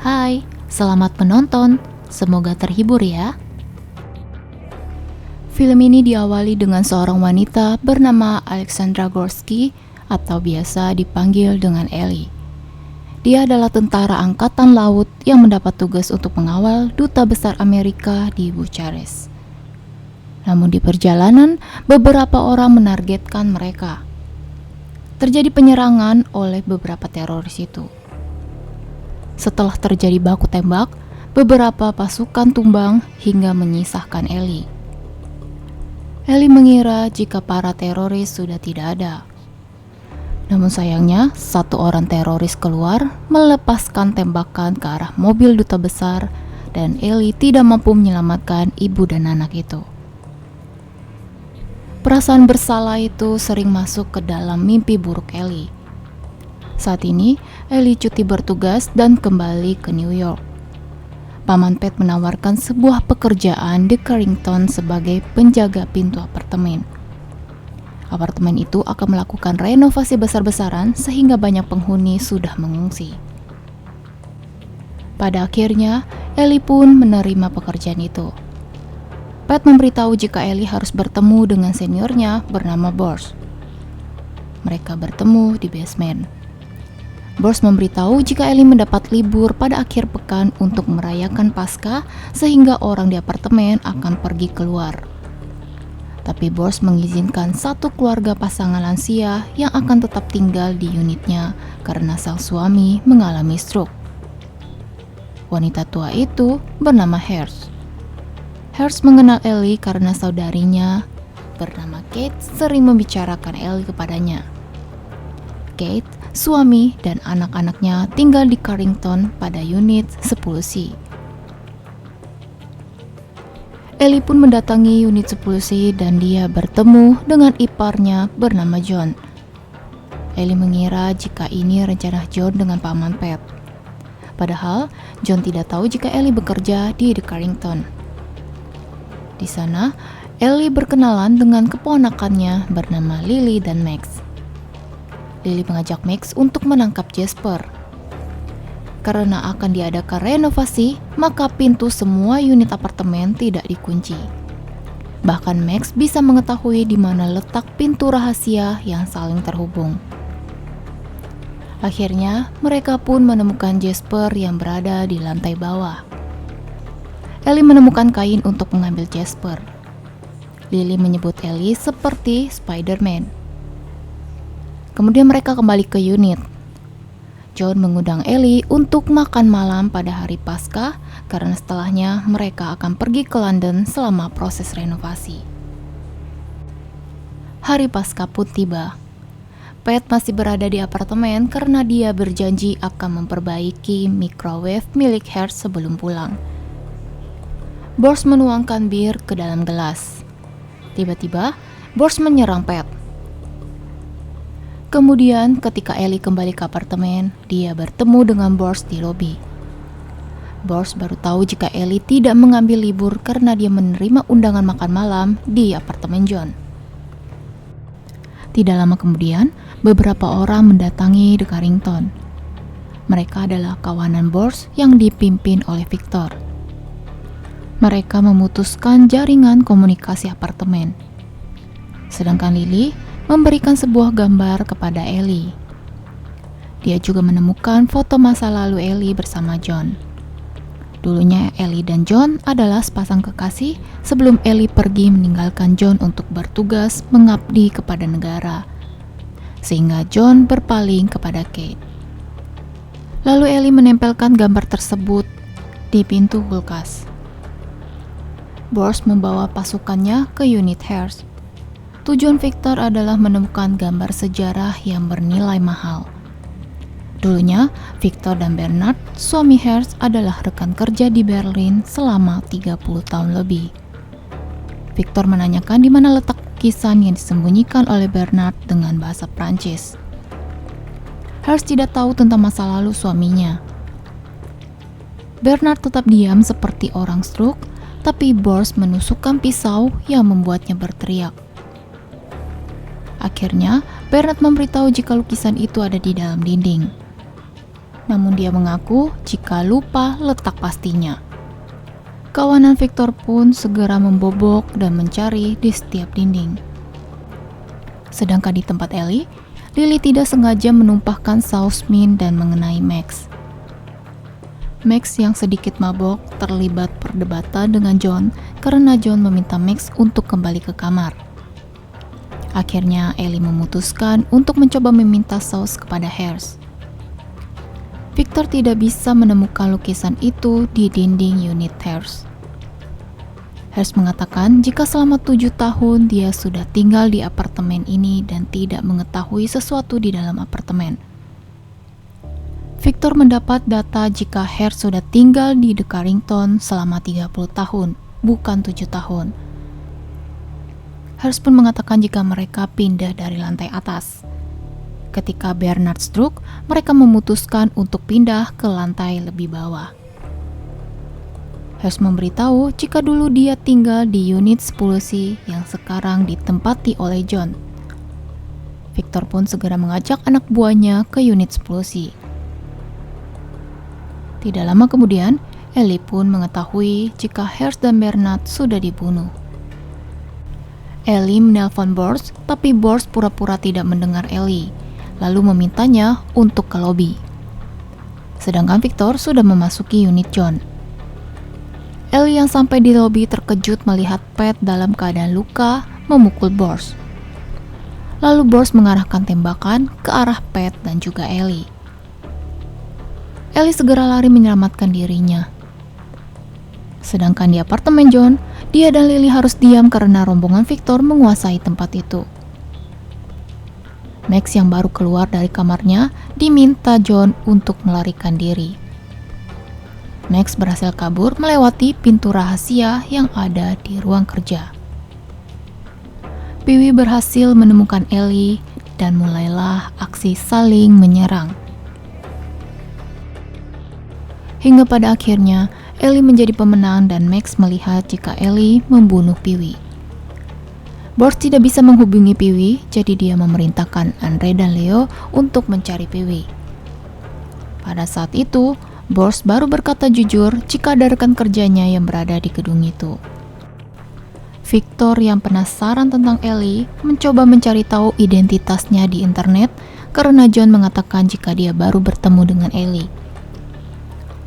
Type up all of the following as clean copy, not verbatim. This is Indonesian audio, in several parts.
Hai, selamat menonton. Semoga terhibur ya. Film ini diawali dengan seorang wanita bernama Alexandra Gorsky atau biasa dipanggil dengan Ellie. Dia adalah tentara angkatan laut yang mendapat tugas untuk mengawal duta besar Amerika di Bucharest. Namun di perjalanan, beberapa orang menargetkan mereka. Terjadi penyerangan oleh beberapa teroris itu. Setelah terjadi baku tembak, beberapa pasukan tumbang hingga menyisahkan Ellie. Ellie mengira jika para teroris sudah tidak ada. Namun sayangnya, satu orang teroris keluar melepaskan tembakan ke arah mobil duta besar dan Ellie tidak mampu menyelamatkan ibu dan anak itu. Perasaan bersalah itu sering masuk ke dalam mimpi buruk Ellie. Saat ini, Ellie cuti bertugas dan kembali ke New York. Paman Pat menawarkan sebuah pekerjaan di Carrington sebagai penjaga pintu apartemen. Apartemen itu akan melakukan renovasi besar-besaran sehingga banyak penghuni sudah mengungsi. Pada akhirnya, Ellie pun menerima pekerjaan itu. Pat memberitahu jika Ellie harus bertemu dengan seniornya bernama Bors. Mereka bertemu di basement. Bors memberitahu jika Ellie mendapat libur pada akhir pekan untuk merayakan Paskah sehingga orang di apartemen akan pergi keluar. Tapi Bors mengizinkan satu keluarga pasangan lansia yang akan tetap tinggal di unitnya karena sang suami mengalami stroke. Wanita tua itu bernama Hearst. Hearst mengenal Ellie karena saudarinya bernama Kate sering membicarakan Ellie kepadanya. Kate, suami dan anak-anaknya tinggal di Carrington pada unit 10C. Ellie pun mendatangi unit 10C dan dia bertemu dengan iparnya bernama John. Ellie mengira jika ini rencana John dengan paman Pat. Padahal John tidak tahu jika Ellie bekerja di The Carrington. Di sana, Ellie berkenalan dengan keponakannya bernama Lily dan Max. Lily mengajak Max untuk menangkap Jasper. Karena akan diadakan renovasi, maka pintu semua unit apartemen tidak dikunci. Bahkan Max bisa mengetahui di mana letak pintu rahasia yang saling terhubung. Akhirnya, mereka pun menemukan Jasper yang berada di lantai bawah. Ellie menemukan kain untuk mengambil Jasper. Lily menyebut Ellie seperti Spider-Man. Kemudian mereka kembali ke unit. John mengundang Ellie untuk makan malam pada hari Paskah karena setelahnya mereka akan pergi ke London selama proses renovasi. Hari Paskah pun tiba. Pat masih berada di apartemen karena dia berjanji akan memperbaiki microwave milik Hearst sebelum pulang. Bors menuangkan bir ke dalam gelas. Tiba-tiba, Bors menyerang Pat. Kemudian ketika Ellie kembali ke apartemen, dia bertemu dengan Bors di lobi. Bors baru tahu jika Ellie tidak mengambil libur karena dia menerima undangan makan malam di apartemen John. Tidak lama kemudian, beberapa orang mendatangi The Carrington. Mereka adalah kawanan Bors yang dipimpin oleh Victor. Mereka memutuskan jaringan komunikasi apartemen. Sedangkan Lily memberikan sebuah gambar kepada Ellie. Dia juga menemukan foto masa lalu Ellie bersama John. Dulunya Ellie dan John adalah sepasang kekasih sebelum Ellie pergi meninggalkan John untuk bertugas mengabdi kepada negara. Sehingga John berpaling kepada Kate. Lalu Ellie menempelkan gambar tersebut di pintu kulkas. Bors membawa pasukannya ke unit Hearst. Tujuan Victor adalah menemukan gambar sejarah yang bernilai mahal. Dulunya, Victor dan Bernard, suami Hearst, adalah rekan kerja di Berlin selama 30 tahun lebih. Victor menanyakan di mana letak lukisan yang disembunyikan oleh Bernard dengan bahasa Prancis. Hearst tidak tahu tentang masa lalu suaminya. Bernard tetap diam seperti orang stroke, tapi Bors menusukkan pisau yang membuatnya berteriak. Akhirnya, Bernard memberitahu jika lukisan itu ada di dalam dinding. namun dia mengaku jika lupa letak pastinya. Kawanan Victor pun segera membobok dan mencari di setiap dinding. Sedangkan di tempat Ellie, Lily tidak sengaja menumpahkan saus mint dan mengenai Max. Max yang sedikit mabok terlibat perdebatan dengan John karena John meminta Max untuk kembali ke kamar. Akhirnya Ellie memutuskan untuk mencoba meminta saus kepada Hers. Victor tidak bisa menemukan lukisan itu di dinding unit Hers. Hers mengatakan jika selama 7 tahun dia sudah tinggal di apartemen ini dan tidak mengetahui sesuatu di dalam apartemen. Victor mendapat data jika Hers sudah tinggal di The Carrington selama 30 tahun, bukan 7 tahun. Hers pun mengatakan jika mereka pindah dari lantai atas. Ketika Bernard stroke, mereka memutuskan untuk pindah ke lantai lebih bawah. Hers memberitahu jika dulu dia tinggal di unit 10C yang sekarang ditempati oleh John. Victor pun segera mengajak anak buahnya ke unit 10C. Tidak lama kemudian, Ellie pun mengetahui jika Hers dan Bernard sudah dibunuh. Ellie menelpon Bors, tapi Bors pura-pura tidak mendengar Ellie, lalu memintanya untuk ke lobi. Sedangkan Victor sudah memasuki unit John. Ellie yang sampai di lobi terkejut melihat Pat dalam keadaan luka memukul Bors. Lalu Bors mengarahkan tembakan ke arah Pat dan juga Ellie. Ellie segera lari menyelamatkan dirinya. Sedangkan di apartemen John, dia dan Lily harus diam karena rombongan Victor menguasai tempat itu. Max yang baru keluar dari kamarnya diminta John untuk melarikan diri. Max berhasil kabur melewati pintu rahasia yang ada di ruang kerja. Pee-wee berhasil menemukan Ellie dan mulailah aksi saling menyerang. Hingga pada akhirnya, Ellie menjadi pemenang dan Max melihat jika Ellie membunuh Pee-wee. Bors tidak bisa menghubungi Pee-wee, jadi dia memerintahkan Andre dan Leo untuk mencari Pee-wee. Pada saat itu, Bors baru berkata jujur jika ada rekan kerjanya yang berada di gedung itu. Victor yang penasaran tentang Ellie mencoba mencari tahu identitasnya di internet karena John mengatakan jika dia baru bertemu dengan Ellie.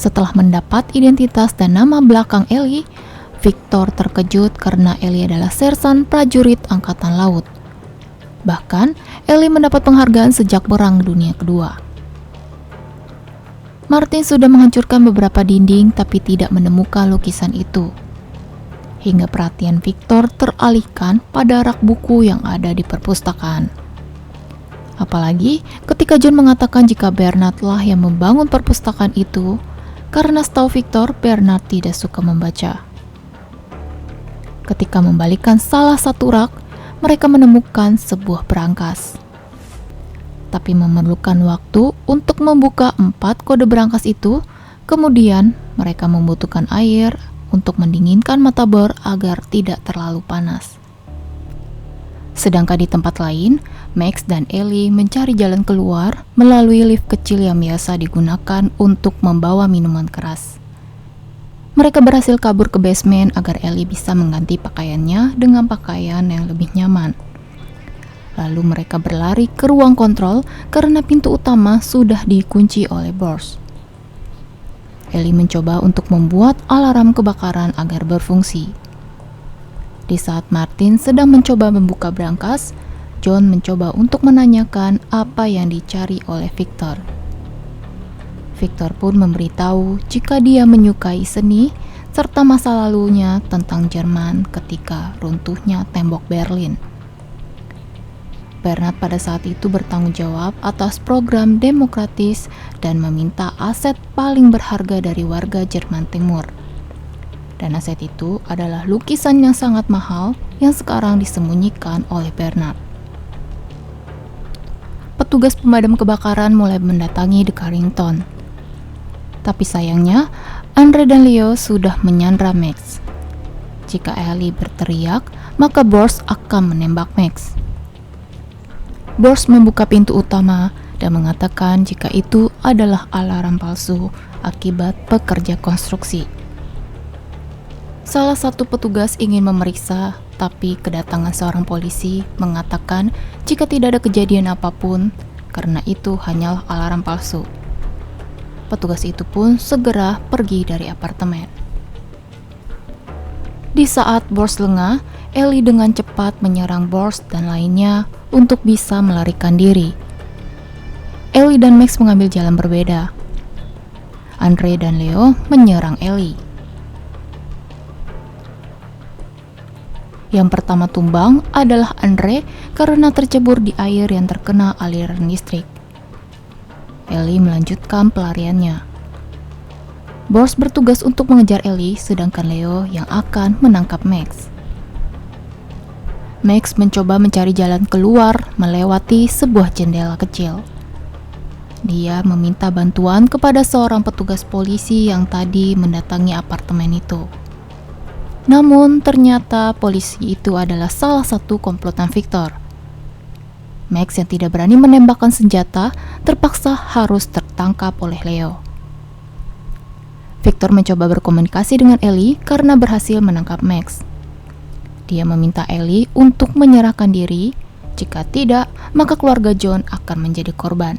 Setelah mendapat identitas dan nama belakang Ellie, Victor terkejut karena Ellie adalah sersan prajurit angkatan laut. Bahkan, Ellie mendapat penghargaan sejak Perang Dunia Kedua. Martin sudah menghancurkan beberapa dinding tapi tidak menemukan lukisan itu. Hingga perhatian Victor teralihkan pada rak buku yang ada di perpustakaan. Apalagi ketika John mengatakan jika Bernard lah yang membangun perpustakaan itu, karena setahu Victor, Bernard tidak suka membaca. Ketika membalikkan salah satu rak, mereka menemukan sebuah berangkas. Tapi memerlukan waktu untuk membuka 4 kode berangkas itu, kemudian mereka membutuhkan air untuk mendinginkan mata bor agar tidak terlalu panas. Sedangkan di tempat lain, Max dan Ellie mencari jalan keluar melalui lift kecil yang biasa digunakan untuk membawa minuman keras. Mereka berhasil kabur ke basement agar Ellie bisa mengganti pakaiannya dengan pakaian yang lebih nyaman. Lalu mereka berlari ke ruang kontrol karena pintu utama sudah dikunci oleh Bors. Ellie mencoba untuk membuat alarm kebakaran agar berfungsi. Di saat Martin sedang mencoba membuka berangkas, John mencoba untuk menanyakan apa yang dicari oleh Victor. Victor pun memberitahu jika dia menyukai seni serta masa lalunya tentang Jerman ketika runtuhnya tembok Berlin. Bernard pada saat itu bertanggung jawab atas program demokratis dan meminta aset paling berharga dari warga Jerman Timur. Dan aset itu adalah lukisan yang sangat mahal yang sekarang disembunyikan oleh Bernard. Petugas pemadam kebakaran mulai mendatangi The Carrington. Tapi sayangnya, Andre dan Leo sudah menyandra Max. Jika Ellie berteriak, maka Bors akan menembak Max. Bors membuka pintu utama dan mengatakan jika itu adalah alarm palsu akibat pekerja konstruksi. Salah satu petugas ingin memeriksa, tapi kedatangan seorang polisi mengatakan jika tidak ada kejadian apapun, karena itu hanyalah alarm palsu. Petugas itu pun segera pergi dari apartemen. Di saat Bors lengah, Ellie dengan cepat menyerang Bors dan lainnya untuk bisa melarikan diri. Ellie dan Max mengambil jalan berbeda. Andre dan Leo menyerang Ellie. Yang pertama tumbang adalah Andre karena tercebur di air yang terkena aliran listrik. Ellie melanjutkan pelariannya. Bors bertugas untuk mengejar Ellie, sedangkan Leo yang akan menangkap Max. Max mencoba mencari jalan keluar melewati sebuah jendela kecil. Dia meminta bantuan kepada seorang petugas polisi yang tadi mendatangi apartemen itu. Namun ternyata polisi itu adalah salah satu komplotan Victor. Max yang tidak berani menembakkan senjata terpaksa harus tertangkap oleh Leo. Victor mencoba berkomunikasi dengan Ellie karena berhasil menangkap Max. Dia meminta Ellie untuk menyerahkan diri, jika tidak maka keluarga John akan menjadi korban.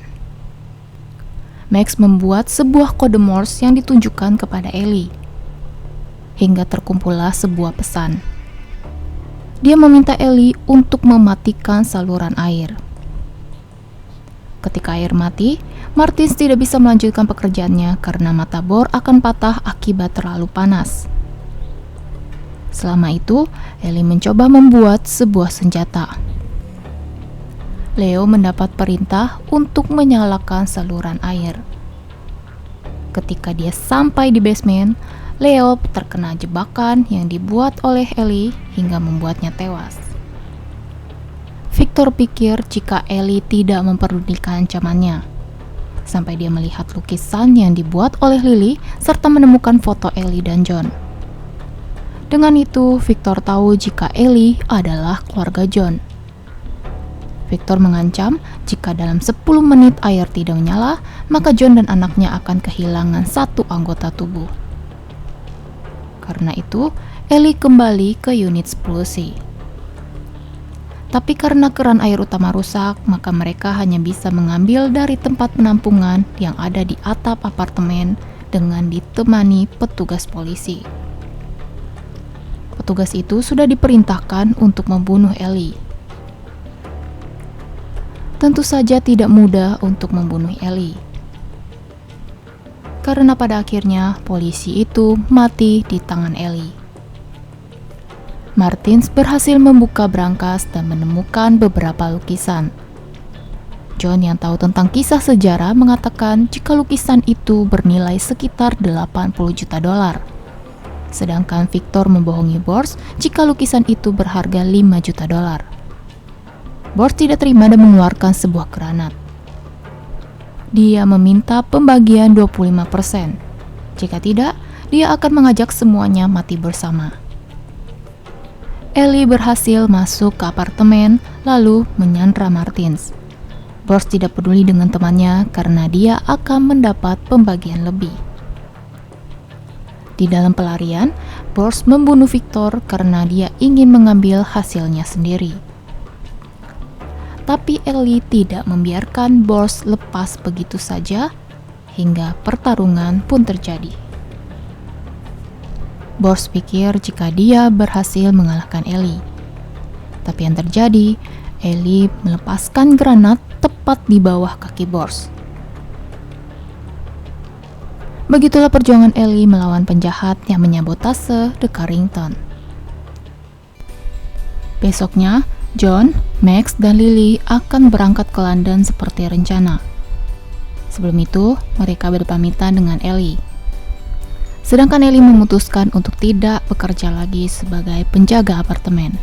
Max membuat sebuah kode Morse yang ditunjukkan kepada Ellie. Hingga terkumpullah sebuah pesan. Dia meminta Ellie untuk mematikan saluran air. Ketika air mati, Martins tidak bisa melanjutkan pekerjaannya karena mata bor akan patah akibat terlalu panas. Selama itu, Ellie mencoba membuat sebuah senjata. Leo mendapat perintah untuk menyalakan saluran air. Ketika dia sampai di basement, Leo terkena jebakan yang dibuat oleh Ellie hingga membuatnya tewas. Victor pikir jika Ellie tidak memperdulikan ancamannya, sampai dia melihat lukisan yang dibuat oleh Lily serta menemukan foto Ellie dan John. Dengan itu, Victor tahu jika Ellie adalah keluarga John. Victor mengancam jika dalam 10 menit air tidak menyala, maka John dan anaknya akan kehilangan satu anggota tubuh. Karena itu, Ellie kembali ke unit 10C. Tapi karena keran air utama rusak, maka mereka hanya bisa mengambil dari tempat penampungan yang ada di atap apartemen dengan ditemani petugas polisi. Petugas itu sudah diperintahkan untuk membunuh Ellie. Tentu saja tidak mudah untuk membunuh Ellie. Karena pada akhirnya polisi itu mati di tangan Ellie. Martins berhasil membuka brankas dan menemukan beberapa lukisan. John yang tahu tentang kisah sejarah mengatakan jika lukisan itu bernilai sekitar 80 juta dolar. Sedangkan Victor membohongi Bors jika lukisan itu berharga 5 juta dolar. Bors tidak terima dan mengeluarkan sebuah granat. Dia meminta pembagian 25%. Jika tidak, dia akan mengajak semuanya mati bersama. Ellie berhasil masuk ke apartemen lalu menyandra Martins. Bors tidak peduli dengan temannya karena dia akan mendapat pembagian lebih. Di dalam pelarian, Bors membunuh Victor karena dia ingin mengambil hasilnya sendiri. Tapi Ellie tidak membiarkan Bors lepas begitu saja, hingga pertarungan pun terjadi. Bors pikir jika dia berhasil mengalahkan Ellie. Tapi yang terjadi, Ellie melepaskan granat tepat di bawah kaki Bors. Begitulah perjuangan Ellie melawan penjahat yang menyabotase The Carrington. Besoknya, John, Max, dan Lily akan berangkat ke London seperti rencana. Sebelum itu, mereka berpamitan dengan Ellie. Sedangkan Ellie memutuskan untuk tidak bekerja lagi sebagai penjaga apartemen.